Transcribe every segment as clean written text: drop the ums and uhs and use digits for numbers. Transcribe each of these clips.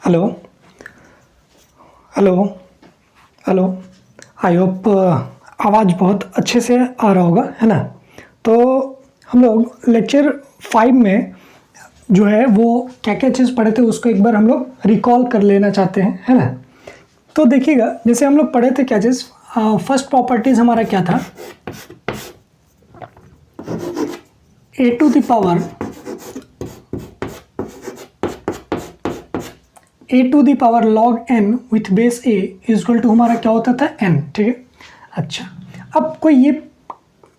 Hello hello hello. I hope आवाज़ बहुत अच्छे से आ रहा होगा, है ना। तो हम लोग लेक्चर 5 में जो है वो क्या क्या चीज़ पढ़े थे उसको एक बार हम लोग रिकॉल कर लेना चाहते हैं, है ना। तो देखिएगा, जैसे हम लोग पढ़े थे क्या चीज़, फर्स्ट प्रॉपर्टीज़ हमारा क्या था, a to the power log n with base a is equal to हमारा क्या होता था n, ठीक है। अच्छा, अब कोई ये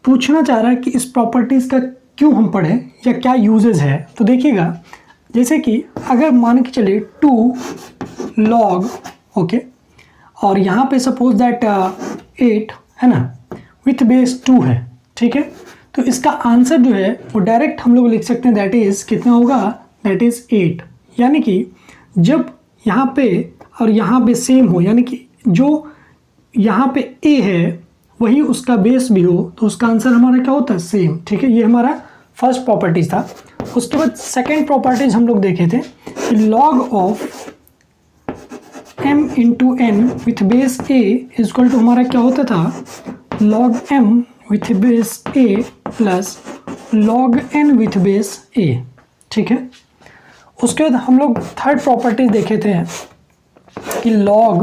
पूछना चाह रहा है कि इस प्रॉपर्टीज़ का क्यों हम पढ़ें या क्या यूजेस है। तो देखिएगा, जैसे कि अगर मान के चलिए 2 log ओके, और यहाँ पे सपोज दैट 8 है ना, विथ बेस 2 है, ठीक है। तो इसका आंसर जो है वो डायरेक्ट हम लोग लिख सकते हैं, दैट इज़ कितना होगा, दैट इज़ 8। यानी कि जब यहाँ पे और यहाँ पे सेम हो, यानी कि जो यहाँ पे a है वही उसका बेस भी हो, तो उसका आंसर हमारा क्या होता है, सेम, ठीक है। ये हमारा फर्स्ट प्रॉपर्टीज था। उसके बाद सेकेंड प्रॉपर्टीज हम लोग देखे थे कि log of m into n with base a is equal to हमारा क्या होता था, log m with base a plus log n with base a, ठीक है। उसके बाद हम लोग थर्ड प्रॉपर्टी देखे थे कि log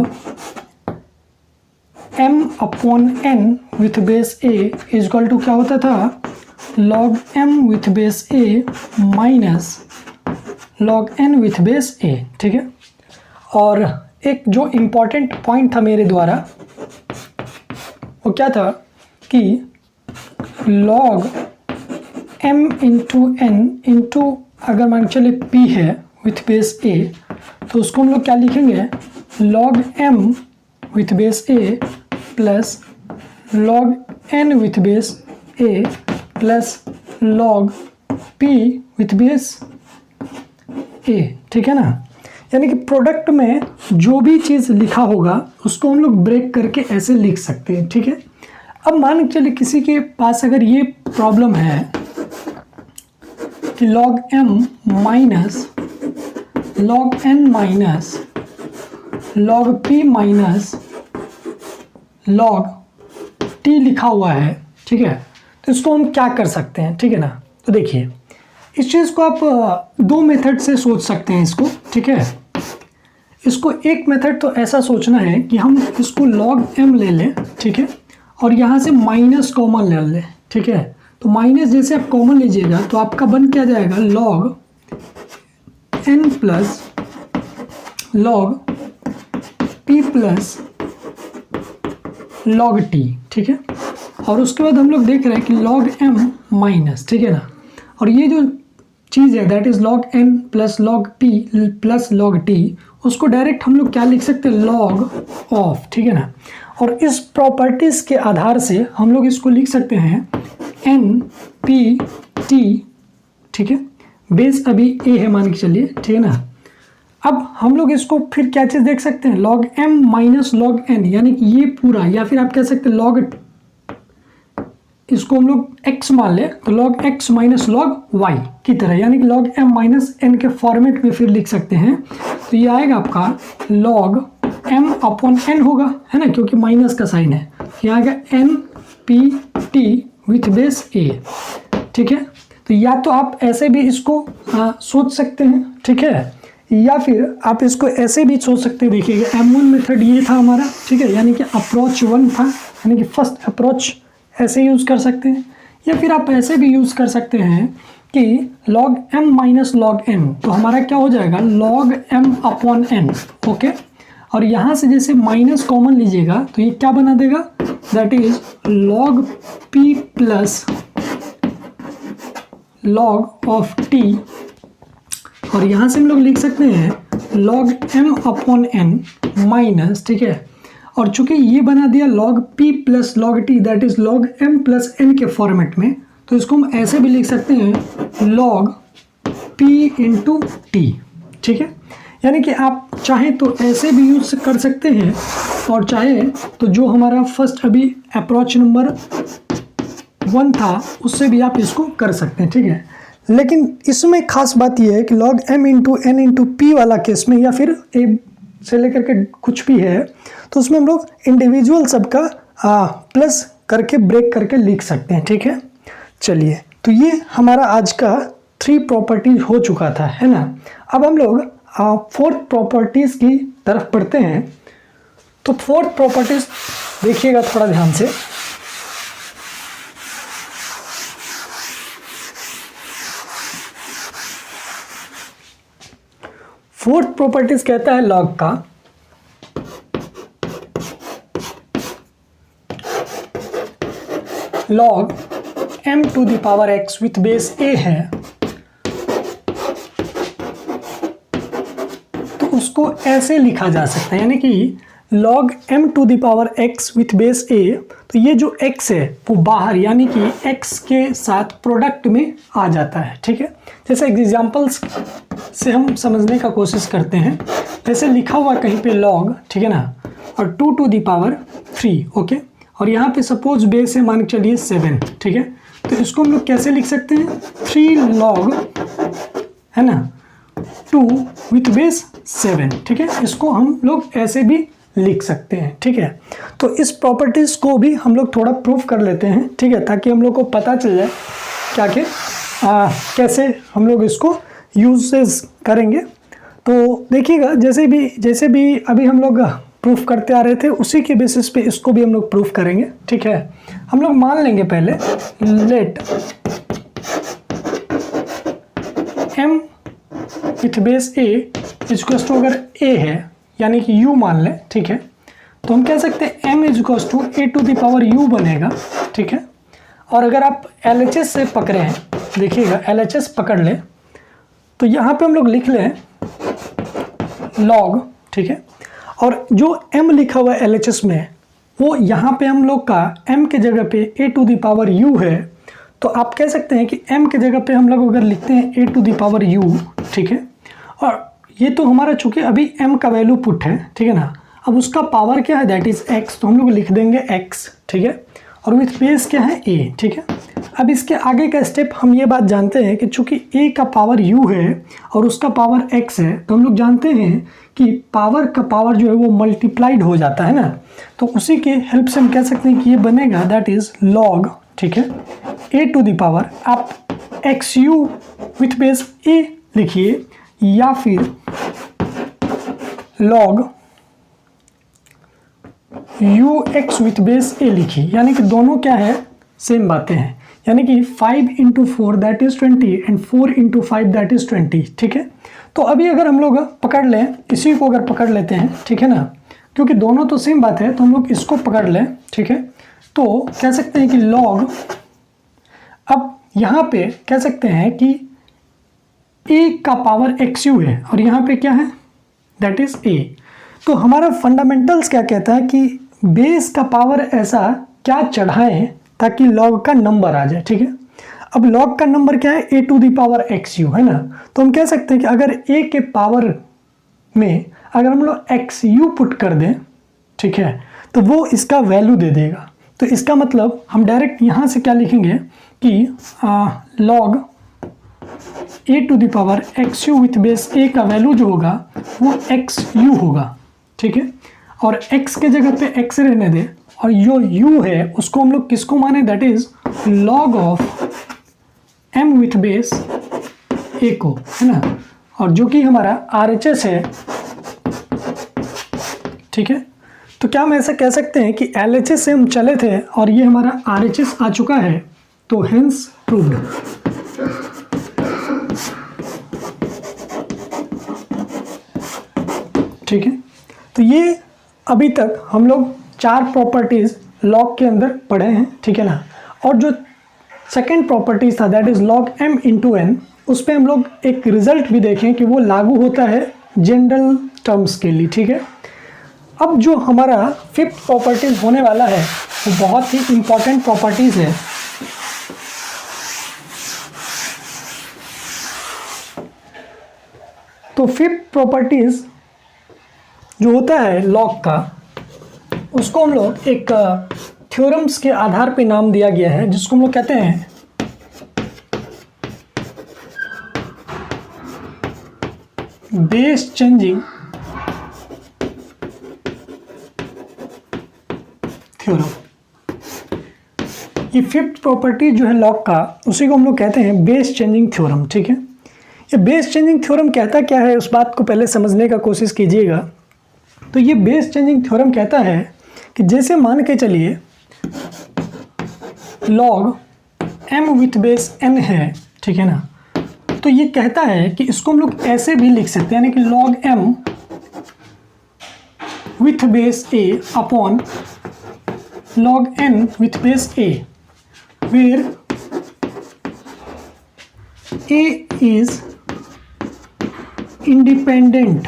m upon n with base a is equal to क्या होता था, log m with base a minus log n with base a, ठीक है। और एक जो इम्पॉर्टेंट पॉइंट था मेरे द्वारा वो क्या था कि log m into n into अगर मान के चलिए p है विथ बेस a, तो उसको हम लोग क्या लिखेंगे, log m with base a plus log n with base a plus log p with base a, ठीक है ना। यानी कि प्रोडक्ट में जो भी चीज़ लिखा होगा उसको हम लोग ब्रेक करके ऐसे लिख सकते हैं, ठीक है। अब मान के चलिए किसी के पास अगर ये प्रॉब्लम है कि log m minus log n minus log p minus log t लिखा हुआ है, ठीक है। तो इसको हम क्या कर सकते हैं, ठीक है ना। तो देखिए, इस चीज़ को आप दो मेथड से सोच सकते हैं इसको, ठीक है। इसको एक मेथड तो ऐसा सोचना है कि हम इसको log m ले लें, ठीक है, और यहाँ से माइनस कॉमन ले लें, ठीक है। तो माइनस जैसे आप कॉमन लीजिएगा तो आपका बन क्या जाएगा, log n plus log p plus log t, ठीक है। और उसके बाद हम लोग देख रहे हैं कि log m माइनस, ठीक है ना। और ये जो चीज़ है that is log n plus log p plus log t, उसको डायरेक्ट हम लोग क्या लिख सकते हैं, log ऑफ, ठीक है ना। और इस प्रॉपर्टीज़ के आधार से हम लोग इसको लिख सकते हैं n p t, ठीक है। बेस अभी a है मान के चलिए, ठीक है ना। अब हम लोग इसको फिर क्या चीज़ देख सकते हैं, log m minus log n, यानी कि ये पूरा, या फिर आप कह सकते हैं log, इसको हम लोग x मान ले तो log x minus log y की तरह, यानी कि log m माइनस n के फॉर्मेट में फिर लिख सकते हैं। तो ये आएगा आपका log m अपॉन n होगा, है ना, क्योंकि माइनस का साइन है। ये आएगा n p t with base a, ठीक है। तो या तो आप ऐसे भी इसको सोच सकते हैं, ठीक है, या फिर आप इसको ऐसे भी सोच सकते हैं। देखिएगा, m1 मेथड ये था हमारा, ठीक है, यानी कि अप्रोच 1 था, यानी कि फर्स्ट अप्रोच ऐसे यूज़ कर सकते हैं। या फिर आप ऐसे भी यूज़ कर सकते हैं कि log m minus log n, तो हमारा क्या हो जाएगा, log m upon n, okay. और यहाँ से जैसे माइनस कॉमन लीजिएगा तो ये क्या बना देगा, that is log p plus log of t। और यहाँ से हम लोग लिख सकते हैं log m upon n minus, ठीक है। और चूंकि ये बना दिया log p plus log t, that is log m plus n के फॉर्मेट में, तो इसको हम ऐसे भी लिख सकते हैं log p इंटू t, ठीक है। यानी कि आप चाहें तो ऐसे भी यूज कर सकते हैं, और चाहे तो जो हमारा फर्स्ट अभी अप्रोच नंबर 1 था उससे भी आप इसको कर सकते हैं, ठीक है। लेकिन इसमें खास बात यह है कि log m into n into p वाला केस में, या फिर ए से लेकर के कुछ भी है, तो उसमें हम लोग इंडिविजुअल सबका प्लस करके ब्रेक करके लिख सकते हैं, ठीक है। चलिए, तो ये हमारा आज का 3 प्रॉपर्टीज हो चुका था, है ना। अब हम लोग 4th प्रॉपर्टीज की तरफ पढ़ते हैं। तो 4th प्रॉपर्टीज देखिएगा थोड़ा ध्यान से। फोर्थ प्रॉपर्टीज कहता है लॉग का log m to the power x with base a है, तो उसको ऐसे लिखा जा सकता है, यानी कि log m to the power x with base a। तो ये जो x है वो बाहर, यानी कि x के साथ प्रोडक्ट में आ जाता है, ठीक है। जैसे एग्जांपल्स से हम समझने का कोशिश करते हैं। जैसे लिखा हुआ कहीं पे log, ठीक है ना, और 2 टू द पावर 3, ओके। और यहाँ पे सपोज बेस है, मान के चलिए 7, ठीक है। तो इसको हम लोग कैसे लिख सकते हैं, 3 log, है ना, 2 विथ बेस 7, ठीक है। इसको हम लोग ऐसे भी लिख सकते हैं, ठीक है। तो इस प्रॉपर्टीज़ को भी हम लोग थोड़ा प्रूफ कर लेते हैं, ठीक है, ताकि हम लोग को पता चल जाए क्या कि कैसे हम लोग इसको यूजेस करेंगे। तो देखिएगा, जैसे भी अभी हम लोग प्रूफ करते आ रहे थे, उसी के बेसिस पे इसको भी हम लोग प्रूफ करेंगे, ठीक है। हम लोग मान लेंगे पहले let m with base a इक्वल्स टू, अगर a है यानी कि u मान लें, ठीक है, तो हम कह सकते हैं m equals to a to the power u बनेगा, ठीक है। और अगर आप LHS से पकड़े हैं, देखिएगा LHS पकड़ लें, तो यहाँ पे हम लोग लिख लें log, ठीक है। और जो m लिखा हुआ है LHS में, वो यहाँ पे हम लोग का m के जगह पे a to the power u है। तो आप कह सकते हैं कि m के जगह पे हम लोग अगर लिखते हैं a to the power u, ठीक है। और ये तो हमारा चूंकि अभी m का वैल्यू पुट है, ठीक है ना। अब उसका पावर क्या है, दैट इज x, तो हम लोग लिख देंगे x, ठीक है। और विथ बेस क्या है a, ठीक है। अब इसके आगे का स्टेप हम ये बात जानते हैं कि चूंकि a का पावर u है और उसका पावर x है, तो हम लोग जानते हैं कि पावर का पावर जो है वो मल्टीप्लाइड हो जाता है ना। तो उसी के हेल्प से हम कह सकते हैं कि ये बनेगा दैट इज log, ठीक है, a टू द पावर, आप xu विथ बेस a लिखिए, या फिर log ux with base a लिखिए, यानी कि दोनों क्या है, सेम बातें हैं। यानी कि 5 into 4 that is 20 and 4 into 5 that is 20, ठीक है। तो अभी अगर हम लोग पकड़ लें, इसी को अगर पकड़ लेते हैं, ठीक है ना, क्योंकि दोनों तो सेम बात है, तो हम लोग इसको पकड़ लें, ठीक है। तो कह सकते हैं कि log, अब यहाँ पे कह सकते हैं कि a का पावर xu है और यहाँ पे क्या है, दैट इज a। तो हमारा फंडामेंटल्स क्या कहता है कि बेस का पावर ऐसा क्या चढ़ाएं ताकि log का नंबर आ जाए, ठीक है। अब log का नंबर क्या है, a to the power xu, है ना। तो हम कह सकते हैं कि अगर a के पावर में अगर हम लोग xu पुट कर दें, ठीक है, तो वो इसका वैल्यू दे देगा। तो इसका मतलब हम डायरेक्ट यहाँ से क्या लिखेंगे कि log a to the power xu with base a का वैल्यू जो होगा वो xu होगा, ठीक है। और x के जगह पे x रहने दे, और जो u है उसको हम लोग किसको माने, that is log of m with base a को, है ना। और जो कि हमारा RHS है, ठीक है। तो क्या हम ऐसा कह सकते हैं कि LHS से हम चले थे और ये हमारा RHS आ चुका है, तो हेंस प्रूव्ड। ठीक है। तो ये अभी तक हम लोग 4 प्रॉपर्टीज लॉग के अंदर पढ़े हैं, ठीक है ना। और जो सेकेंड प्रॉपर्टीज था that is log m into n, उस पर हम लोग एक रिजल्ट भी देखें कि वो लागू होता है जनरल टर्म्स के लिए, ठीक है। अब जो हमारा 5th प्रॉपर्टीज होने वाला है वो बहुत ही इंपॉर्टेंट प्रॉपर्टीज है। तो 5th प्रॉपर्टीज जो होता है लॉग का, उसको हम लोग एक थ्योरम्स के आधार पे नाम दिया गया है, जिसको हम लोग कहते हैं बेस चेंजिंग थ्योरम। ये फिफ्थ प्रॉपर्टी जो है लॉग का, उसी को हम लोग कहते हैं बेस चेंजिंग थ्योरम। ठीक है, ये बेस चेंजिंग थ्योरम कहता क्या है उस बात को पहले समझने का कोशिश कीजिएगा। तो ये बेस चेंजिंग थ्योरम कहता है कि जैसे मान के चलिए log m with base n है, ठीक है ना, तो ये कहता है कि इसको हम लोग ऐसे भी लिख सकते हैं, यानी कि log m with base a upon log n with base a, where a is independent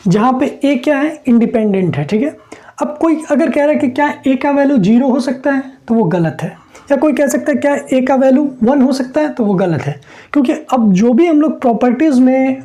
जहाँ पे a क्या है, इंडिपेंडेंट है। ठीक है, अब कोई अगर कह रहा है कि क्या a का वैल्यू 0 हो सकता है, तो वो गलत है। या कोई कह सकता है क्या a का वैल्यू 1 हो सकता है, तो वो गलत है। क्योंकि अब जो भी हम लोग प्रॉपर्टीज़ में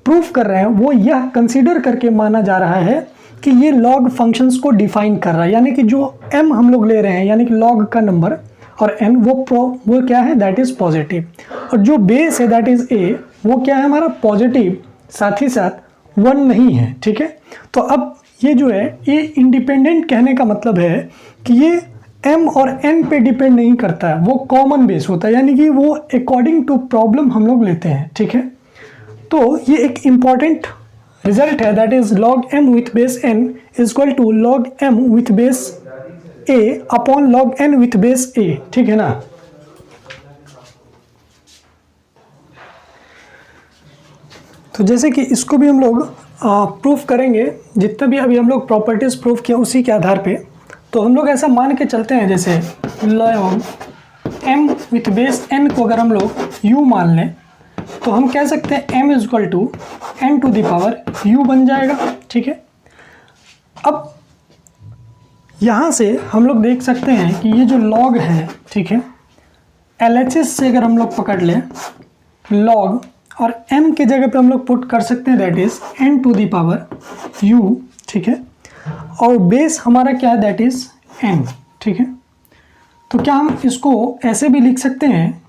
प्रूफ कर रहे हैं वो यह कंसीडर करके माना जा रहा है कि ये लॉग फंक्शंस को डिफाइन कर रहा है, यानी कि जो m हम लोग ले रहे हैं, यानी कि लॉग का नंबर और n वो क्या है, दैट इज़ पॉजिटिव, और जो बेस है दैट इज़ a, वो क्या है हमारा पॉजिटिव, साथ ही साथ 1 नहीं है। ठीक है, तो अब ये जो है ये इंडिपेंडेंट कहने का मतलब है कि ये m और n पे डिपेंड नहीं करता है, वो कॉमन बेस होता है, यानी कि वो अकॉर्डिंग टू प्रॉब्लम हम लोग लेते हैं। ठीक है, तो ये एक इम्पॉर्टेंट रिजल्ट है, that is log m with base n is equal to log m with base a upon log n with base a। ठीक है ना, तो जैसे कि इसको भी हम लोग प्रूफ करेंगे, जितना भी अभी हम लोग प्रॉपर्टीज प्रूफ किया उसी के आधार पे, तो हम लोग ऐसा मान के चलते हैं जैसे log m with base n को अगर हम लोग u मान लें, तो हम कह सकते हैं m is equal to n to the power u बन जाएगा। ठीक है, अब यहाँ से हम लोग देख सकते हैं कि ये जो log है, ठीक है, LHS से अगर हम लोग पकड़ लें log और m के जगह पे हम लोग पुट कर सकते हैं that is n to the power u। ठीक है, और बेस हमारा क्या है, दैट इज n। ठीक है, तो क्या हम इसको ऐसे भी लिख सकते हैं,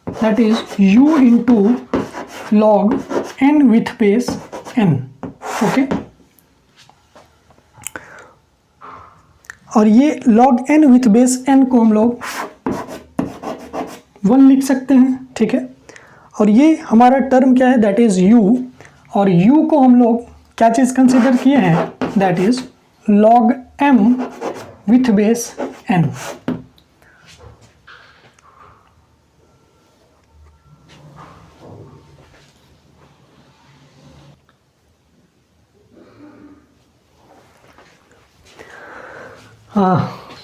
that is u into log n with base n। Okay, और ये log n with base n को हम लोग 1 लिख सकते हैं। ठीक है, और ये हमारा टर्म क्या है, दैट इज u, और u को हम लोग क्या चीज़ कंसिडर किए हैं, that is log m with base n।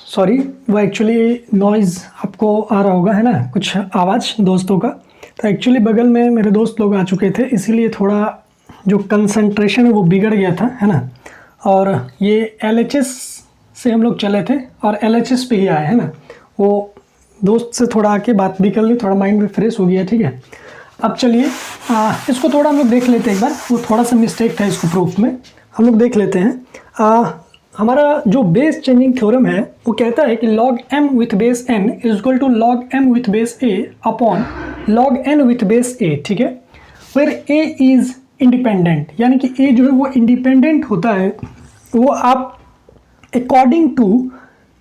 Sorry, वो एक्चुअली नॉइज़ आपको आ रहा होगा, है ना, कुछ आवाज़ दोस्तों का। तो एक्चुअली बगल में मेरे दोस्त लोग आ चुके थे, इसीलिए थोड़ा जो कंसंट्रेशन है वो बिगड़ गया था, है ना। और ये LHS से हम लोग चले थे और LHS पे ही आए, है ना। वो दोस्त से थोड़ा आके बात भी कर ली, थोड़ा माइंड भी फ्रेश हो गया। ठीक है, अब चलिए इसको थोड़ा हम लोग देख लेते हैं एक बार। वो थोड़ा सा मिस्टेक था इसको प्रूफ में, हम लोग देख लेते हैं। हमारा जो बेस चेंजिंग थ्योरम है वो कहता है कि log m with base n is equal to log m with base a upon log n with base a। ठीक है, वेयर a इज़ इंडिपेंडेंट, यानी कि a जो है वो इंडिपेंडेंट होता है, वो आप अकॉर्डिंग टू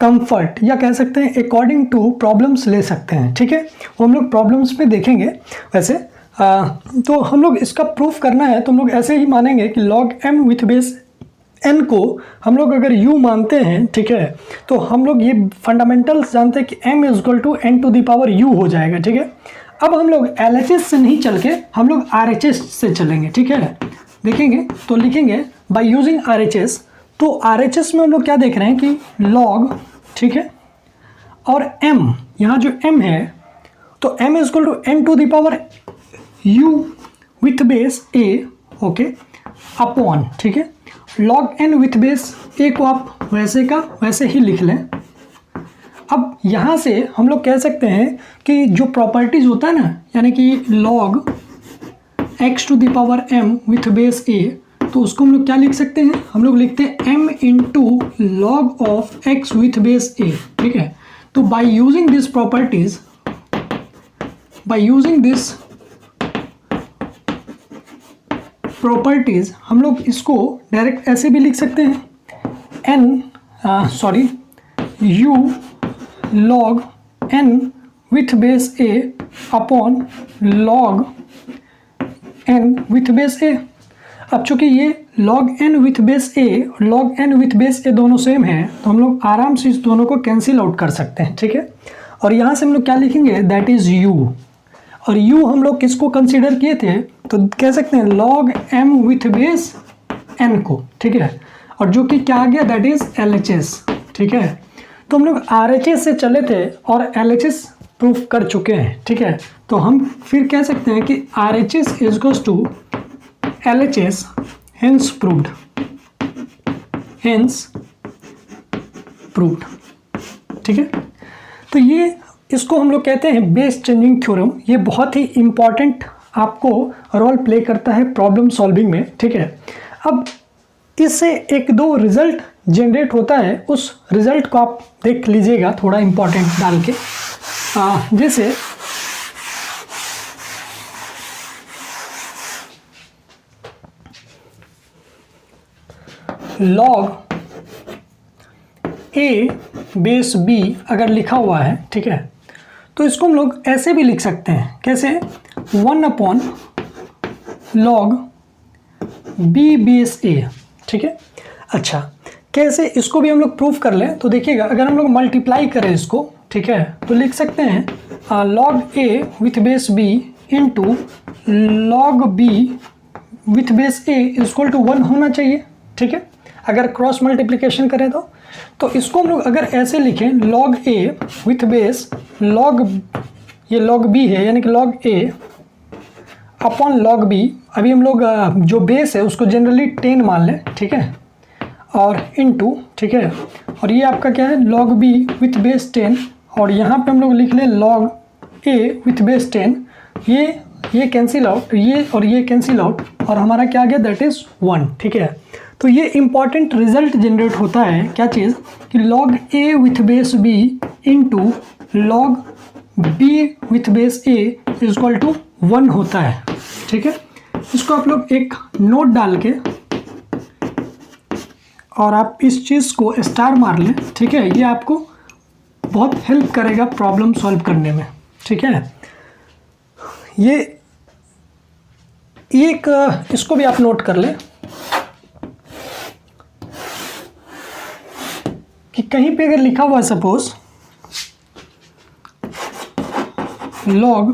कंफर्ट या कह सकते हैं अकॉर्डिंग टू प्रॉब्लम्स ले सकते हैं। ठीक है, वो हम लोग प्रॉब्लम्स में देखेंगे। वैसे तो हम लोग इसका प्रूफ करना है तो हम लोग ऐसे ही मानेंगे कि log m with base n को हम लोग अगर u मानते हैं, ठीक है, तो हम लोग ये फंडामेंटल्स जानते हैं कि m is equal to n to the power u हो जाएगा। ठीक है, अब हम लोग LHS से नहीं चल के हम लोग RHS से चलेंगे। ठीक है, देखेंगे तो लिखेंगे बाय यूजिंग RHS। तो RHS में हम लोग क्या देख रहे हैं कि log, ठीक है, और m, यहाँ जो m है तो m is equal to n to the power u with base a, okay, upon, ठीक है, log n with base a को आप वैसे का वैसे ही लिख लें। अब यहाँ से हम लोग कह सकते हैं कि जो प्रॉपर्टीज होता है ना, यानी कि log x to the power m with base a तो उसको हम लोग क्या लिख सकते हैं, हम लोग लिखते हैं m into log of x with base a, ठीक है। तो बाय यूजिंग दिस प्रॉपर्टीज, हम लोग इसको डायरेक्ट ऐसे भी लिख सकते हैं u log n with base a upon log n with base a। अब चूंकि ये log n with base a और log n with base a दोनों सेम है, तो हम लोग आराम से इस दोनों को कैंसिल आउट कर सकते हैं, ठीक है। और यहाँ से हम लोग क्या लिखेंगे, दैट इज u, और u हम लोग किसको कंसीडर किए थे, तो कह सकते हैं log m with base n को, ठीक है। और जो कि क्या आ गया, दैट इज LHS, ठीक है। तो हम लोग RHS से चले थे और LHS प्रूफ कर चुके हैं, ठीक है। तो हम फिर कह सकते हैं कि RHS is equals to LHS, hence proved, ठीक है। तो ये इसको हम लोग कहते हैं बेस चेंजिंग थ्योरम। ये बहुत ही इंपॉर्टेंट आपको रोल प्ले करता है प्रॉब्लम सॉल्विंग में, ठीक है। अब इससे एक दो रिजल्ट जनरेट होता है, उस रिजल्ट को आप देख लीजिएगा थोड़ा इंपॉर्टेंट डाल के। जैसे log a बेस b अगर लिखा हुआ है, ठीक है, तो इसको हम लोग ऐसे भी लिख सकते हैं, कैसे, 1 upon log b base a, ठीक है। अच्छा, कैसे इसको भी हम लोग प्रूफ कर लें, तो देखिएगा अगर हम लोग मल्टीप्लाई करें इसको, ठीक है, तो लिख सकते हैं log a with base b into log b with base a equal to 1 होना चाहिए, ठीक है। अगर क्रॉस मल्टीप्लिकेशन करें तो इसको हम लोग अगर ऐसे लिखें, log a विथ बेस ये log b है, यानी कि log a upon log b। अभी हम लोग जो बेस है उसको जनरली 10 मान लें, ठीक है, और इनटू, ठीक है, और ये आपका क्या है, log b विथ बेस 10, और यहाँ पे हम लोग लिख लें log a विथ बेस 10। ये कैंसिल आउट, ये और ये कैंसिल आउट, और हमारा क्या आ गया, दैट इज़ 1, ठीक है। तो ये इंपॉर्टेंट रिजल्ट जनरेट होता है, क्या चीज़, कि log a with base b into log b with base a is equal to 1 होता है, ठीक है। इसको आप लोग एक नोट डाल के और आप इस चीज़ को स्टार मार लें, ठीक है। ये आपको बहुत हेल्प करेगा प्रॉब्लम सॉल्व करने में, ठीक है। ये एक इसको भी आप नोट कर लें कि कहीं पे अगर लिखा हुआ है suppose log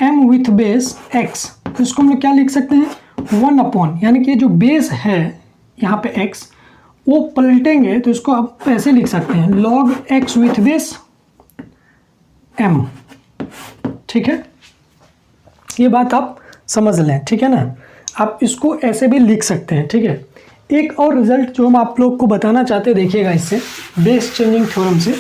m with base x, तो इसको हम लोग क्या लिख सकते हैं, 1 अपॉन, यानी कि जो बेस है यहाँ पे x वो पलटेंगे तो इसको आप ऐसे लिख सकते हैं log x with base m, ठीक है। ये बात आप समझ लें, ठीक है ना। आप इसको ऐसे भी लिख सकते हैं, ठीक है। एक और रिजल्ट जो हम आप लोग को बताना चाहते हैं, देखिएगा इससे बेस चेंजिंग थ्योरम से।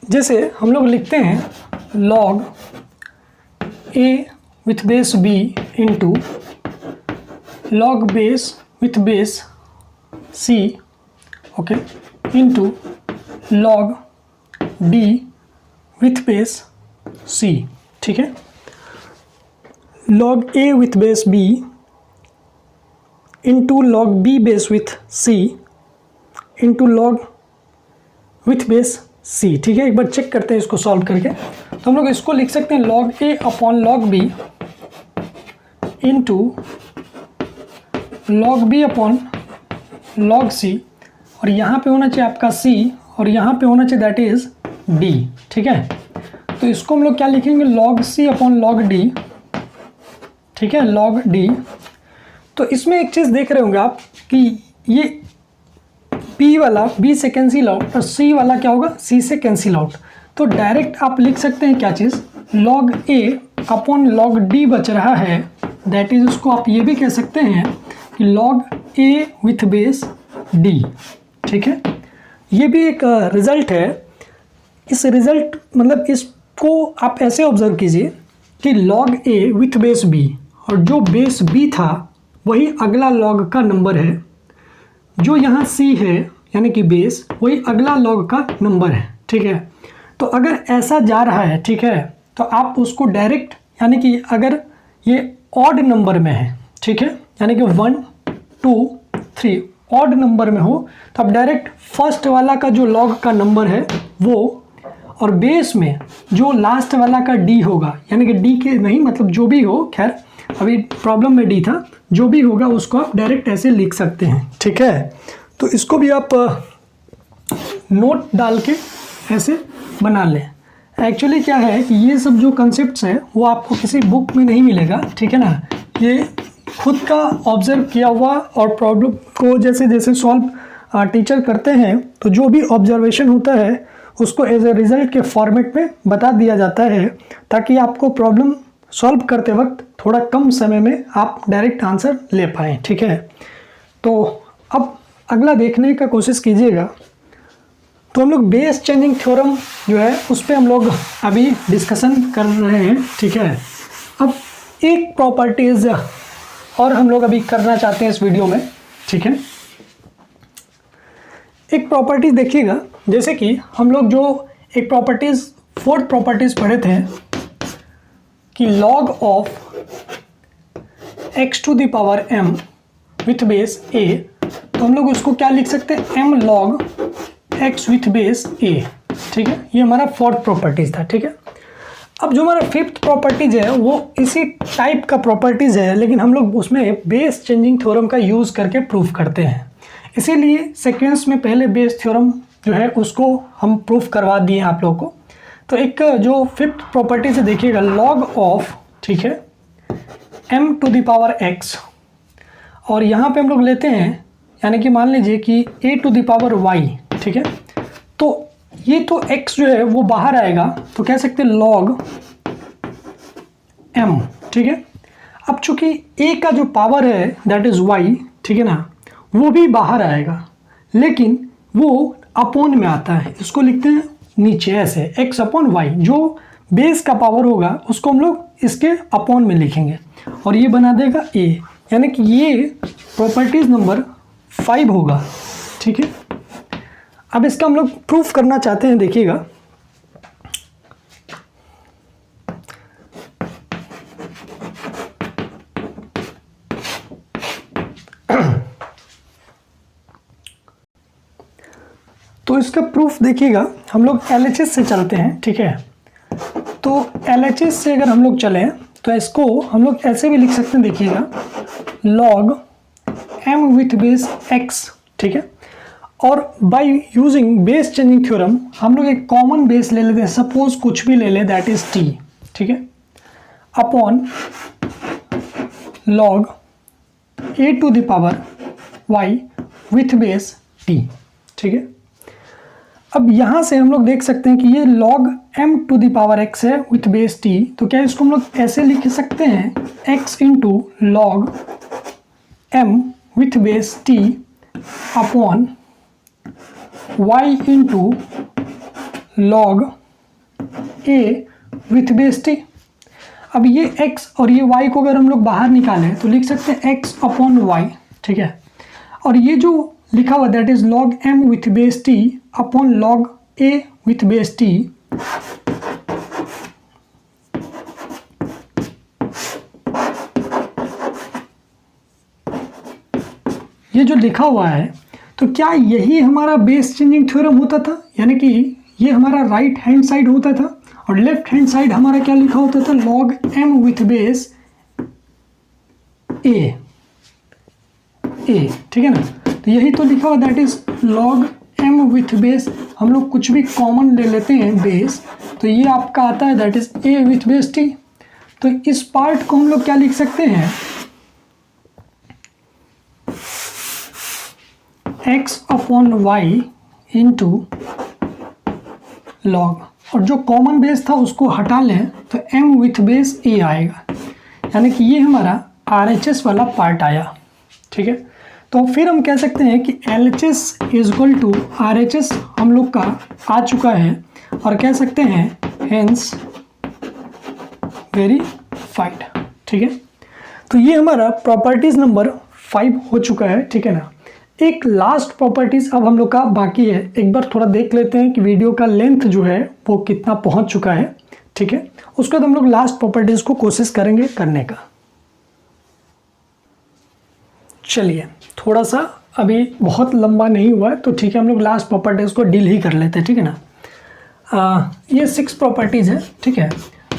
जैसे हम लोग लिखते हैं log a with base b into log base with base c, okay, into log d with base c, ठीक है। log a with base b into log b base with c into log with base c, ठीक है। एक बार check करते हैं इसको solve करके। तो हम लोग इसको लिख सकते हैं log a upon log b into log b upon log c, और यहाँ पे होना चाहिए आपका c, और यहाँ पे होना चाहिए दैट इज d, ठीक है। तो इसको हम लोग क्या लिखेंगे, log c upon log d, ठीक है, log d। तो इसमें एक चीज़ देख रहे होंगे आप कि ये p वाला b से कैंसिल आउट और c वाला क्या होगा, c से कैंसिल आउट। तो डायरेक्ट आप लिख सकते हैं क्या चीज़, log a upon log d बच रहा है, दैट इज उसको आप ये भी कह सकते हैं कि log a with base d, ठीक है। ये भी एक रिजल्ट है इस रिजल्ट मतलब इसको आप ऐसे ऑब्जर्व कीजिए कि log a with base b, और जो बेस b था वही अगला log का नंबर है, जो यहाँ c है यानी कि बेस वही अगला log का नंबर है। ठीक है, तो अगर ऐसा जा रहा है, ठीक है, तो आप उसको डायरेक्ट यानी कि अगर ये ऑड नंबर में है, ठीक है, यानी कि 1 2 3 ऑड नंबर में हो, तो आप डायरेक्ट फर्स्ट वाला का जो log का नंबर है वो, और बेस में जो लास्ट वाला का d होगा, यानी कि d के नहीं मतलब जो भी हो, खैर अभी प्रॉब्लम में d था, जो भी होगा उसको आप डायरेक्ट ऐसे लिख सकते हैं। ठीक है, तो इसको भी आप नोट डाल के ऐसे बना लें। एक्चुअली क्या है कि ये सब जो कंसेप्ट्स हैं वो आपको किसी बुक में नहीं मिलेगा, ठीक है ना, ये खुद का ऑब्जर्व किया हुआ, और प्रॉब्लम को जैसे जैसे सॉल्व टीचर करते हैं तो जो भी ऑब्जर्वेशन होता है उसको एज ए रिज़ल्ट के फॉर्मेट में बता दिया जाता है, ताकि आपको प्रॉब्लम सॉल्व करते वक्त थोड़ा कम समय में आप डायरेक्ट आंसर ले पाएँ। ठीक है, तो अब अगला देखने का कोशिश कीजिएगा। तो हम लोग बेस चेंजिंग थ्योरम जो है उस पर हम लोग अभी डिस्कशन कर रहे हैं। ठीक है, अब एक प्रॉपर्टीज़ और हम लोग अभी करना चाहते हैं इस वीडियो में। ठीक है, एक प्रॉपर्टीज़ देखिएगा, जैसे कि हम लोग जो एक प्रॉपर्टीज़ फोर्थ प्रॉपर्टीज़ पढ़े थे कि log of x to the power m with base a, तो हम लोग उसको क्या लिख सकते हैं, m log x with base a। ठीक है, ये हमारा फोर्थ प्रॉपर्टीज़ था। ठीक है, अब जो हमारा फिफ्थ प्रॉपर्टीज़ है वो इसी टाइप का प्रॉपर्टीज़ है, लेकिन हम लोग उसमें बेस चेंजिंग थ्योरम का यूज़ करके प्रूफ करते हैं। इसीलिए सीक्वेंस में पहले बेस थ्योरम जो है उसको हम प्रूफ करवा दिए आप लोगों को। तो एक जो फिफ्थ प्रॉपर्टी से देखिएगा, log ऑफ, ठीक है, m to the power x, और यहाँ पे हम लोग लेते हैं यानी कि मान लीजिए कि a to the power y। ठीक है, तो ये तो x जो है वो बाहर आएगा, तो कह सकते हैं log m। ठीक है, अब चूंकि a का जो पावर है दैट इज़ y, ठीक है ना, वो भी बाहर आएगा, लेकिन वो अपॉन में आता है, इसको लिखते हैं नीचे ऐसे x अपॉन y। जो बेस का पावर होगा उसको हम लोग इसके अपॉन में लिखेंगे, और ये बना देगा a, यानी कि ये प्रॉपर्टीज़ नंबर 5 होगा। ठीक है, अब इसका हम लोग प्रूफ करना चाहते हैं। देखिएगा, तो इसका प्रूफ देखिएगा, हम लोग LHS से चलते हैं। ठीक है, तो LHS से अगर हम लोग चलें तो इसको हम लोग ऐसे भी लिख सकते हैं। देखिएगा, log m with base x। ठीक है, और by using base changing theorem हम लोग एक कॉमन बेस ले लेते हैं, सपोज कुछ भी ले ले, दैट इज t। ठीक है, upon log a to the power y with base t। ठीक है, अब यहाँ से हम लोग देख सकते हैं कि ये log m to the power x है विथ बेस t, तो क्या इसको हम लोग ऐसे लिख सकते हैं, x into log m with base t upon y into log a with base t। अब ये x और ये y को अगर हम लोग बाहर निकालें तो लिख सकते हैं x अपॉन y। ठीक है, और ये जो लिखा हुआ that is log m with base t upon log a with base t। ये जो लिखा हुआ है, तो क्या यही हमारा बेस चेंजिंग थ्योरम होता था, यानी कि ये हमारा राइट हैंड साइड होता था, और लेफ्ट हैंड साइड हमारा क्या लिखा होता था, log m with base a। ठीक है ना, तो यही तो लिखा हुआ that is log m with base, हम लोग कुछ भी कॉमन ले लेते हैं बेस, तो ये आपका आता है that is a with base t। तो इस पार्ट को हम लोग क्या लिख सकते हैं, x upon y into log, और जो कॉमन बेस था उसको हटा लें तो m विथ बेस a आएगा, यानी कि ये हमारा RHS वाला पार्ट आया। ठीक है, तो फिर हम कह सकते हैं कि LHS is equal to RHS हम लोग का आ चुका है। और कह सकते हैं हेंस वेरीफाइड। ठीक है, तो ये हमारा प्रॉपर्टीज नंबर 5 हो चुका है। ठीक है ना, एक लास्ट प्रॉपर्टीज अब हम लोग का बाकी है। एक बार थोड़ा देख लेते हैं कि वीडियो का लेंथ जो है वो कितना पहुंच चुका है। ठीक है, उसके बाद हम लोग लास्ट प्रॉपर्टीज को कोशिश करेंगे करने का। चलिए, थोड़ा सा अभी बहुत लंबा नहीं हुआ है तो ठीक है, हम लोग लास्ट प्रॉपर्टीज को डील ही कर लेते हैं। ठीक है ना, ये 6 प्रॉपर्टीज है। ठीक है,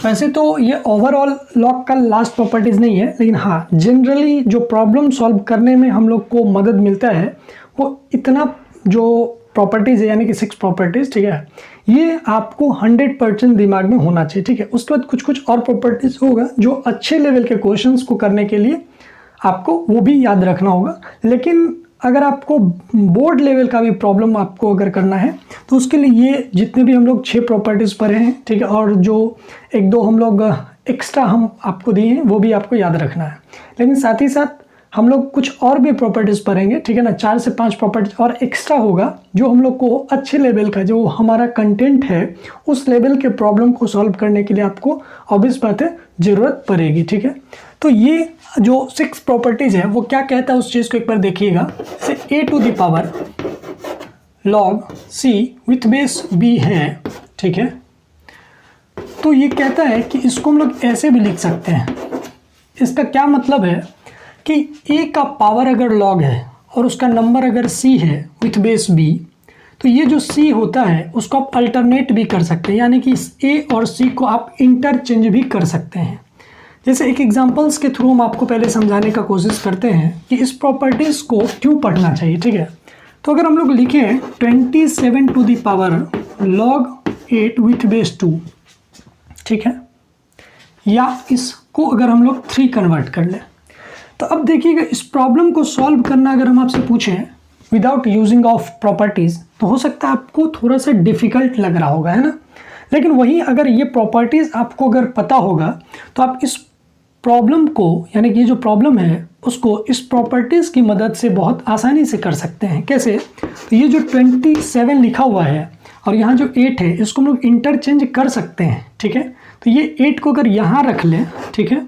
वैसे तो ये ओवरऑल लॉग का लास्ट प्रॉपर्टीज़ नहीं है, लेकिन हाँ जनरली जो प्रॉब्लम सॉल्व करने में हम लोग को मदद मिलता है वो इतना जो प्रॉपर्टीज़ है, यानी कि 6 प्रॉपर्टीज़। ठीक है, ये आपको 100% दिमाग में होना चाहिए। ठीक है, उसके बाद कुछ कुछ और प्रॉपर्टीज़ होगा जो अच्छे लेवल के क्वेश्चंस को करने के लिए आपको वो भी याद रखना होगा। लेकिन अगर आपको बोर्ड लेवल का भी प्रॉब्लम आपको अगर करना है तो उसके लिए ये जितने भी हम लोग 6 प्रॉपर्टीज़ पढ़े हैं, ठीक है, और जो 1-2 हम लोग एक्स्ट्रा हम आपको दिए हैं वो भी आपको याद रखना है। लेकिन साथ ही साथ हम लोग कुछ और भी प्रॉपर्टीज़ पढ़ेंगे। ठीक है ना, 4 से 5 प्रॉपर्टीज और एक्स्ट्रा होगा जो हम लोग को अच्छे लेवल का जो हमारा कंटेंट है उस लेवल के प्रॉब्लम को सॉल्व करने के लिए आपको ऑब्वियस बात है ज़रूरत पड़ेगी। ठीक है, तो ये जो 6 प्रॉपर्टीज़ है वो क्या कहता है उस चीज़ को एक बार देखिएगा। से a⁴ log c with base b है। ठीक है, तो ये कहता है कि इसको हम लोग ऐसे भी लिख सकते हैं। इसका क्या मतलब है कि a का पावर अगर log है और उसका नंबर अगर c है विथ बेस b, तो ये जो c होता है उसको आप अल्टरनेट भी कर सकते हैं, यानी कि इस a और c को आप इंटरचेंज भी कर सकते हैं। जैसे एक एग्जांपल्स के थ्रू हम आपको पहले समझाने का कोशिश करते हैं कि इस प्रॉपर्टीज़ को क्यों पढ़ना चाहिए। ठीक है, तो अगर हम लोग लिखें 27 log 8 विथ बेस 2, ठीक है, या इसको अगर हम लोग 3 कन्वर्ट कर लें, तो अब देखिएगा इस प्रॉब्लम को सॉल्व करना अगर हम आपसे पूछें विदाउट यूजिंग ऑफ प्रॉपर्टीज़ तो हो सकता है आपको थोड़ा सा डिफ़िकल्ट लग रहा होगा, है ना। लेकिन वहीं अगर ये प्रॉपर्टीज़ आपको अगर पता होगा तो आप इस प्रॉब्लम को, यानी कि ये जो प्रॉब्लम है उसको इस प्रॉपर्टीज़ की मदद से बहुत आसानी से कर सकते हैं। कैसे? तो ये जो 27 लिखा हुआ है और यहाँ जो 8 है इसको हम लोग इंटरचेंज कर सकते हैं। ठीक है, तो ये 8 को अगर यहाँ रख लें, ठीक है,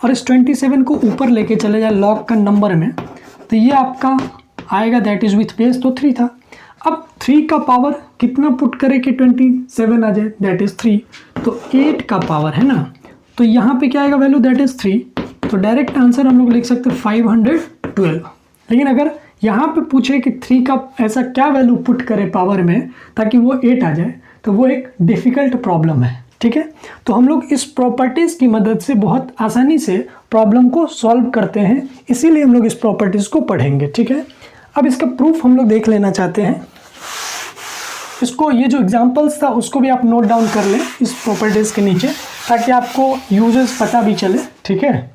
और इस 27 को ऊपर लेके चले जाए लॉग का नंबर में, तो ये आपका आएगा दैट इज़ विथ बेस तो 3 था। अब 3 का पावर कितना पुट करें कि 27 आ जाए, दैट इज़ 3, तो 8 का पावर है ना, तो यहाँ पे क्या आएगा वैल्यू दैट इज़ 3, तो डायरेक्ट आंसर हम लोग लिख सकते हैं 512। लेकिन अगर यहाँ पे पूछे कि 3 का ऐसा क्या वैल्यू पुट करें पावर में ताकि वो 8 आ जाए, तो वो एक डिफ़िकल्ट प्रॉब्लम है। ठीक है, तो हम लोग इस प्रॉपर्टीज़ की मदद से बहुत आसानी से प्रॉब्लम को सॉल्व करते हैं, इसीलिए हम लोग इस प्रॉपर्टीज़ को पढ़ेंगे। ठीक है, अब इसका प्रूफ हम लोग देख लेना चाहते हैं। इसको ये जो एग्जांपल्स था उसको भी आप नोट डाउन कर लें इस प्रॉपर्टीज़ के नीचे, ताकि आपको यूजेस पता भी चले। ठीक है,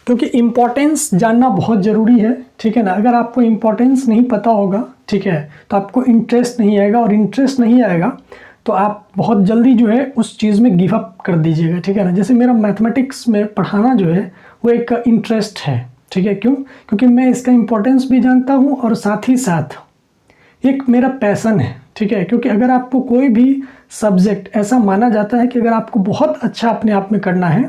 क्योंकि इम्पोर्टेंस जानना बहुत ज़रूरी है। ठीक है ना, अगर आपको इम्पोर्टेंस नहीं पता होगा, ठीक है, तो आपको इंटरेस्ट नहीं आएगा, और इंटरेस्ट नहीं आएगा तो आप बहुत जल्दी जो है उस चीज़ में गिव अप कर दीजिएगा। ठीक है ना, जैसे मेरा मैथमेटिक्स में पढ़ाना जो है वो एक इंटरेस्ट है। ठीक है, क्यों? क्योंकि मैं इसका इम्पोर्टेंस भी जानता हूँ और साथ ही साथ एक मेरा पैसन है। ठीक है, क्योंकि अगर आपको कोई भी सब्जेक्ट ऐसा माना जाता है कि अगर आपको बहुत अच्छा अपने आप में करना है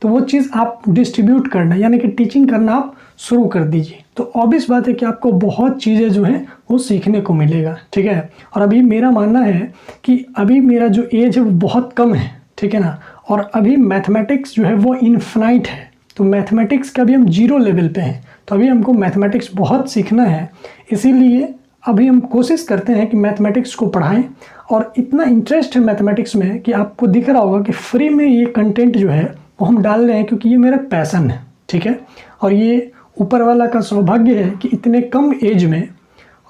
तो वो चीज़ आप डिस्ट्रीब्यूट करना, यानी कि टीचिंग करना आप शुरू कर दीजिए, तो ऑब्वियस बात है कि आपको बहुत चीज़ें जो हैं वो सीखने को मिलेगा। ठीक है, और अभी मेरा मानना है कि अभी मेरा जो एज है वो बहुत कम है। ठीक है ना, और अभी मैथमेटिक्स जो है वो इनफाइनाइट है, तो मैथमेटिक्स का भी हम 0 लेवल पे हैं, तो अभी हमको मैथमेटिक्स बहुत सीखना है। इसीलिए अभी हम कोशिश करते हैं कि मैथमेटिक्स को पढ़ाएं, और इतना इंटरेस्ट है मैथमेटिक्स में कि आपको दिख रहा होगा कि फ्री में ये कंटेंट जो है वो हम डाल रहे हैं, क्योंकि ये मेरा पैसन है। ठीक है, और ये ऊपर वाला का सौभाग्य है कि इतने कम एज में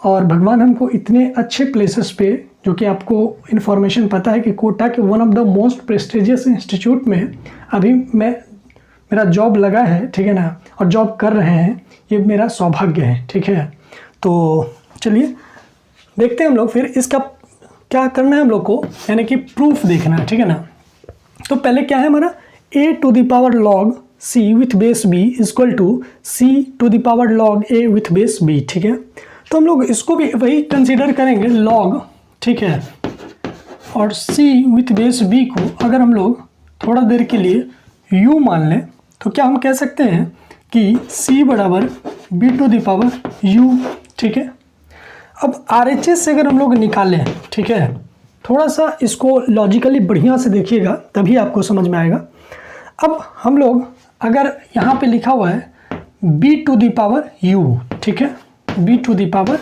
और भगवान हमको इतने अच्छे प्लेसेस पे, जो कि आपको इन्फॉर्मेशन पता है कि कोटा के one of the most prestigious institute में अभी मेरा जॉब लगा है। ठीक है ना, और जॉब कर रहे हैं, ये मेरा सौभाग्य है। ठीक है, तो चलिए देखते हैं हम लोग फिर इसका क्या करना है हम लोग को, यानी कि प्रूफ देखना है। ठीक है ना, तो पहले क्या है हमारा a⁴ log c with base b equal to c⁴ log a with base b। ठीक है, तो हम लोग इसको भी वही कंसीडर करेंगे log, ठीक है, और C विथ बेस B को अगर हम लोग थोड़ा देर के लिए U मान लें तो क्या हम कह सकते हैं कि C बराबर B to the power U, ठीक है। अब RHS से अगर हम लोग निकालें, ठीक है, थोड़ा सा इसको लॉजिकली बढ़िया से देखिएगा तभी आपको समझ में आएगा। अब हम लोग अगर यहाँ पे लिखा हुआ है B to the power U, ठीक है, B to the power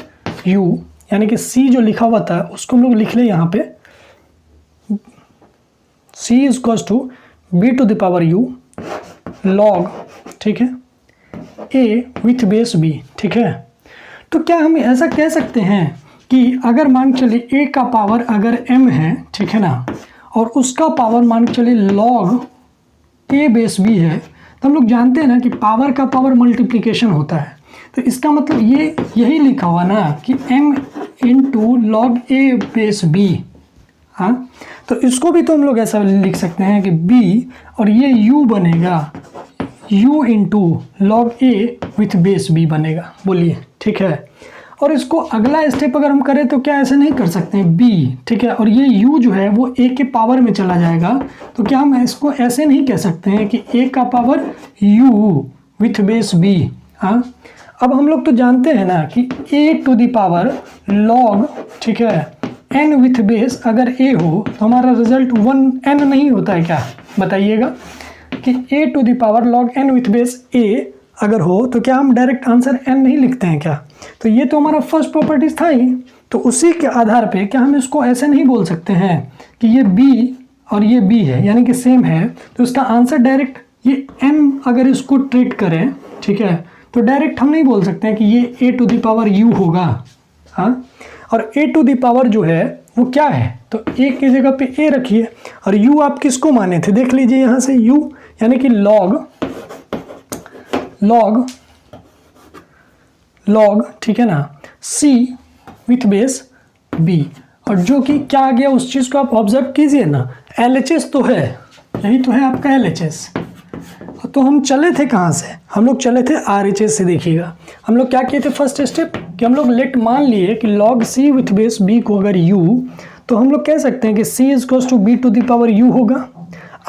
U यानी कि C जो लिखा हुआ था उसको हम लोग लिख लें यहाँ पे C is equals to B to the power U log, ठीक है, A विथ बेस B, ठीक है। तो क्या हम ऐसा कह सकते हैं कि अगर मान के चलिए A का पावर अगर M है, ठीक है ना, और उसका पावर मान के चलिए log A बेस B है, तो हम लोग जानते हैं ना कि पावर का पावर मल्टीप्लिकेशन होता है। तो इसका मतलब ये यही लिखा हुआ ना कि M into log A base B, हाँ, तो इसको भी तो हम लोग ऐसा लिख सकते हैं कि B और ये U बनेगा U into log A with base B बनेगा, बोलिए, ठीक है। और इसको अगला स्टेप अगर हम करें तो क्या ऐसे नहीं कर सकते हैं B, ठीक है, और ये U जो है वो A के पावर में चला जाएगा, तो क्या हम इसको ऐसे नहीं कह सकते हैं कि A का power U with base B, हाँ। अब हम लोग तो जानते हैं ना कि A to the power log, ठीक है, N विथ बेस अगर A हो तो हमारा रिजल्ट 1N नहीं होता है क्या, बताइएगा कि A to the power log N with base A अगर हो तो क्या हम डायरेक्ट आंसर N नहीं लिखते हैं क्या। तो ये तो हमारा फर्स्ट प्रॉपर्टीज था ही, तो उसी के आधार पे क्या हम इसको ऐसे नहीं बोल सकते हैं कि ये B और ये B है यानी कि सेम है, तो इसका आंसर डायरेक्ट ये N अगर इसको ट्रीट करें, ठीक है, तो डायरेक्ट हम नहीं बोल सकते हैं कि ये A to the power U होगा, हाँ। और A टू द पावर जो है वो क्या है, तो A की जगह पे A रखिए और U आप किसको माने थे, देख लीजिए यहाँ से U यानी कि लॉग, ठीक है ना, C विथ बेस B, और जो कि क्या आ गया उस चीज़ को आप ऑब्जर्व कीजिए ना, LHS तो है, यही तो है आपका LHS। तो हम चले थे कहाँ से, हम लोग चले थे RHS से। देखिएगा हम लोग क्या किए थे फर्स्ट स्टेप कि हम लोग लेट मान लिए कि log C with base B को अगर U, तो हम लोग कह सकते हैं कि C is equals to B to the power U होगा।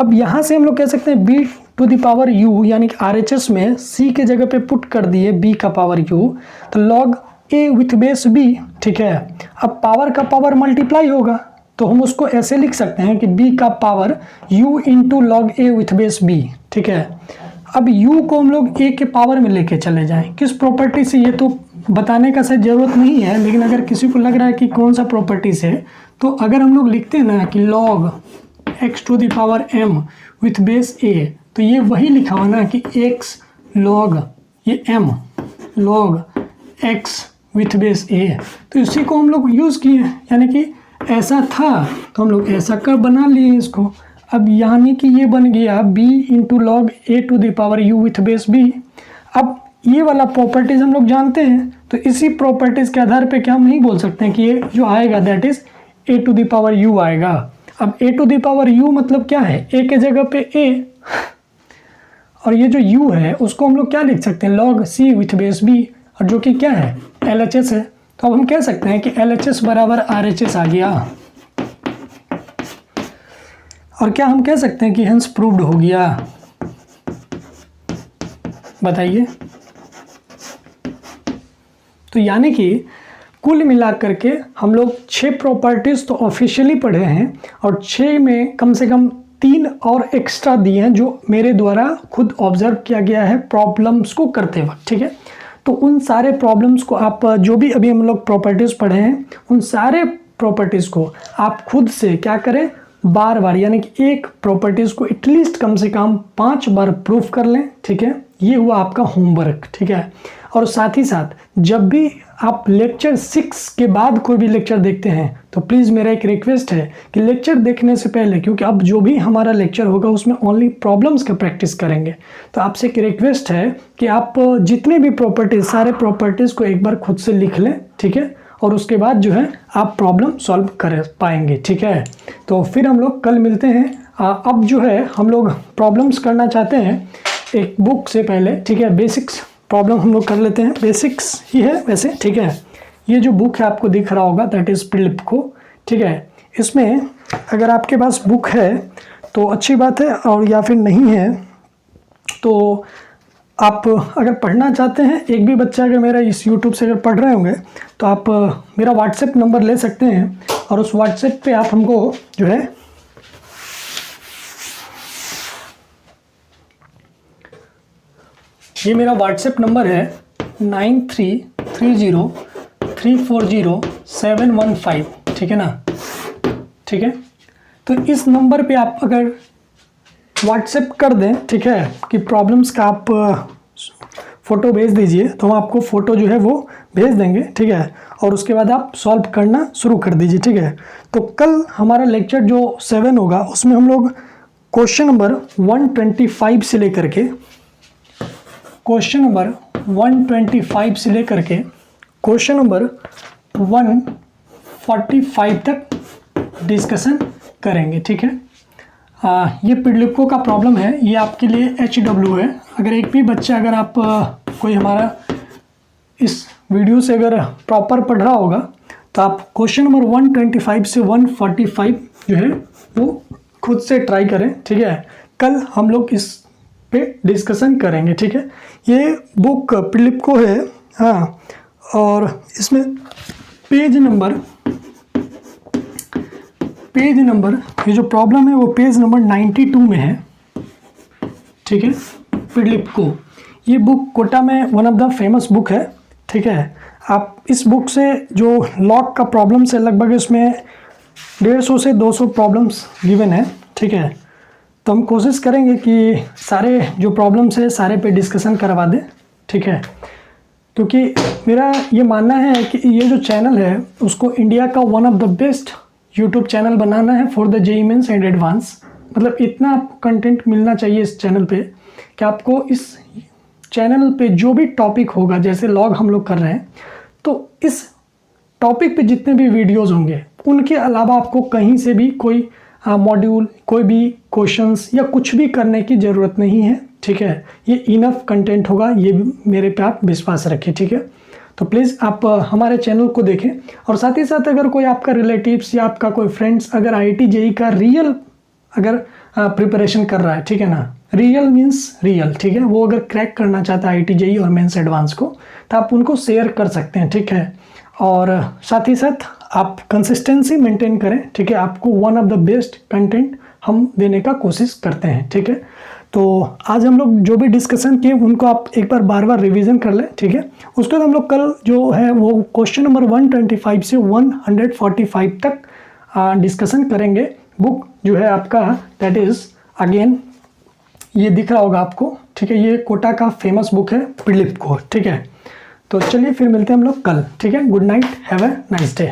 अब यहाँ से हम लोग कह सकते हैं B to the power U यानी कि RHS में C के जगह पे पुट कर दिए B का पावर U, तो log A with base B, ठीक है। अब पावर का पावर मल्टीप्लाई होगा तो हम उसको ऐसे लिख सकते हैं कि B का power U into log A with base B, ठीक है। अब U को हम लोग A के पावर में लेके चले जाएं, किस प्रॉपर्टी से ये तो बताने का शायद ज़रूरत नहीं है, लेकिन अगर किसी को लग रहा है कि कौन सा प्रॉपर्टी से, तो अगर हम लोग लिखते हैं ना कि log x to the power m with base A, तो ये वही लिखा हुआ ना कि x log ये m log x with base A, तो इसी को हम लोग यूज़ किए, यानी कि ऐसा था तो हम लोग ऐसा कर बना लिए इसको। अब यानी कि ये बन गया B into log A to the power U with base B। अब ये वाला प्रॉपर्टीज़ हम लोग जानते हैं, तो इसी प्रॉपर्टीज़ के आधार पे क्या हम नहीं बोल सकते हैं कि ये जो आएगा that is A to the power U आएगा। अब A to the power U मतलब क्या है, A के जगह पे A, और ये जो U है उसको हम लोग क्या लिख सकते हैं, log C with base B, और जो कि क्या है LHS है। तो अब हम कह सकते हैं कि LHS बराबर RHS आ गया, और क्या हम कह सकते हैं कि हेंस प्रूव्ड हो गया, बताइए। तो यानी कि कुल मिलाकर के हम लोग 6 प्रॉपर्टीज़ तो ऑफिशियली पढ़े हैं, और 6 में कम से कम 3 और एक्स्ट्रा दिए हैं जो मेरे द्वारा खुद ऑब्जर्व किया गया है प्रॉब्लम्स को करते वक्त, ठीक है। तो उन सारे प्रॉब्लम्स को आप जो भी अभी हम लोग प्रॉपर्टीज़ पढ़े हैं उन सारे प्रॉपर्टीज़ को आप खुद से क्या करें, बार बार, यानी कि एक प्रॉपर्टीज़ को एटलीस्ट कम से कम 5 बार प्रूफ कर लें, ठीक है। ये हुआ आपका होमवर्क, ठीक है। और साथ ही साथ जब भी आप लेक्चर 6 के बाद कोई भी लेक्चर देखते हैं तो प्लीज़ मेरा एक रिक्वेस्ट है कि लेक्चर देखने से पहले, क्योंकि अब जो भी हमारा लेक्चर होगा उसमें ओनली प्रॉब्लम्स का प्रैक्टिस करेंगे, तो आपसे एक रिक्वेस्ट है कि आप जितने भी प्रॉपर्टीज़, सारे प्रॉपर्टीज़ को एक बार खुद से लिख लें, ठीक है, और उसके बाद जो है आप प्रॉब्लम सॉल्व कर पाएंगे, ठीक है। तो फिर हम लोग कल मिलते हैं। अब जो है हम लोग प्रॉब्लम्स करना चाहते हैं एक बुक से पहले, ठीक है। बेसिक्स प्रॉब्लम हम लोग कर लेते हैं, बेसिक्स ही है वैसे, ठीक है। ये जो बुक है आपको दिख रहा होगा दैट इज़ प्रिलिप को, ठीक है। इसमें अगर आपके पास बुक है तो अच्छी बात है, और या फिर नहीं है तो आप अगर पढ़ना चाहते हैं, एक भी बच्चा अगर मेरा इस YouTube से अगर पढ़ रहे होंगे तो आप मेरा व्हाट्सएप नंबर ले सकते हैं, और उस व्हाट्सएप पे आप हमको जो है ये मेरा व्हाट्सएप नंबर है 9330340715, ठीक है ना। ठीक है, तो इस नंबर पे आप अगर व्हाट्सएप कर दें, ठीक है, कि प्रॉब्लम्स का आप फ़ोटो भेज दीजिए, तो हम आपको फ़ोटो जो है वो भेज देंगे, ठीक है, और उसके बाद आप सॉल्व करना शुरू कर दीजिए, ठीक है। तो कल हमारा लेक्चर जो 7 होगा उसमें हम लोग क्वेश्चन नंबर 125 से लेकर के क्वेश्चन नंबर 145 तक डिस्कशन करेंगे, ठीक है। ये पिडलिपको का प्रॉब्लम है, ये आपके लिए HW है। अगर एक भी बच्चा, अगर आप कोई हमारा इस वीडियो से अगर प्रॉपर पढ़ रहा होगा तो आप क्वेश्चन नंबर 125 से 145 जो है वो खुद से ट्राई करें, ठीक है। कल हम लोग इस पे डिस्कशन करेंगे, ठीक है। ये बुक पिडलिपको है, हाँ, और इसमें पेज नंबर ये जो प्रॉब्लम है वो पेज नंबर 92 में है, ठीक है। पिडलिपको ये बुक कोटा में one of the famous book है, ठीक है। आप इस बुक से जो लॉग का प्रॉब्लम्स है, लगभग इसमें 150 से 200 प्रॉब्लम्स गिवन है, ठीक है। तो हम कोशिश करेंगे कि सारे जो प्रॉब्लम्स है सारे पे डिस्कशन करवा दें, ठीक है। क्योंकि मेरा ये मानना है कि ये जो चैनल है उसको इंडिया का one of the best YouTube channel बनाना है for the JEE mains and advance. मतलब इतना आपको कंटेंट मिलना चाहिए इस चैनल पे कि आपको इस चैनल पे जो भी टॉपिक होगा, जैसे लॉग हम लोग कर रहे हैं, तो इस टॉपिक पे जितने भी वीडियोस होंगे उनके अलावा आपको कहीं से भी कोई मॉड्यूल, कोई भी क्वेश्चंस या कुछ भी करने की ज़रूरत नहीं है, ठीक है। ये इनफ कंटेंट होगा, ये मेरे पे आप विश्वास रखें, ठीक है। तो प्लीज़ आप हमारे चैनल को देखें, और साथ ही साथ अगर कोई आपका रिलेटिव्स या आपका कोई फ्रेंड्स अगर IIT JEE का रियल अगर प्रिपरेशन कर रहा है, ठीक है ना, रियल मीन्स रियल, ठीक है, वो अगर क्रैक करना चाहता है IIT JEE और मेंस एडवांस को, तो आप उनको शेयर कर सकते हैं, ठीक है। और साथ ही साथ आप कंसिस्टेंसी मेंटेन करें, ठीक है। आपको one of the best content हम देने का कोशिश करते हैं, ठीक है। तो आज हम लोग जो भी डिस्कशन किए उनको आप एक बार बार रिवीजन कर लें, ठीक है। उसके बाद हम लोग कल जो है वो क्वेश्चन नंबर 125 से 145 तक डिस्कशन करेंगे। बुक जो है आपका दैट इज़ अगेन ये दिख रहा होगा आपको, ठीक है। ये कोटा का फेमस बुक है पिडलिपको, ठीक है। तो चलिए फिर मिलते हैं हम लोग कल, ठीक है। Good night, have a nice day.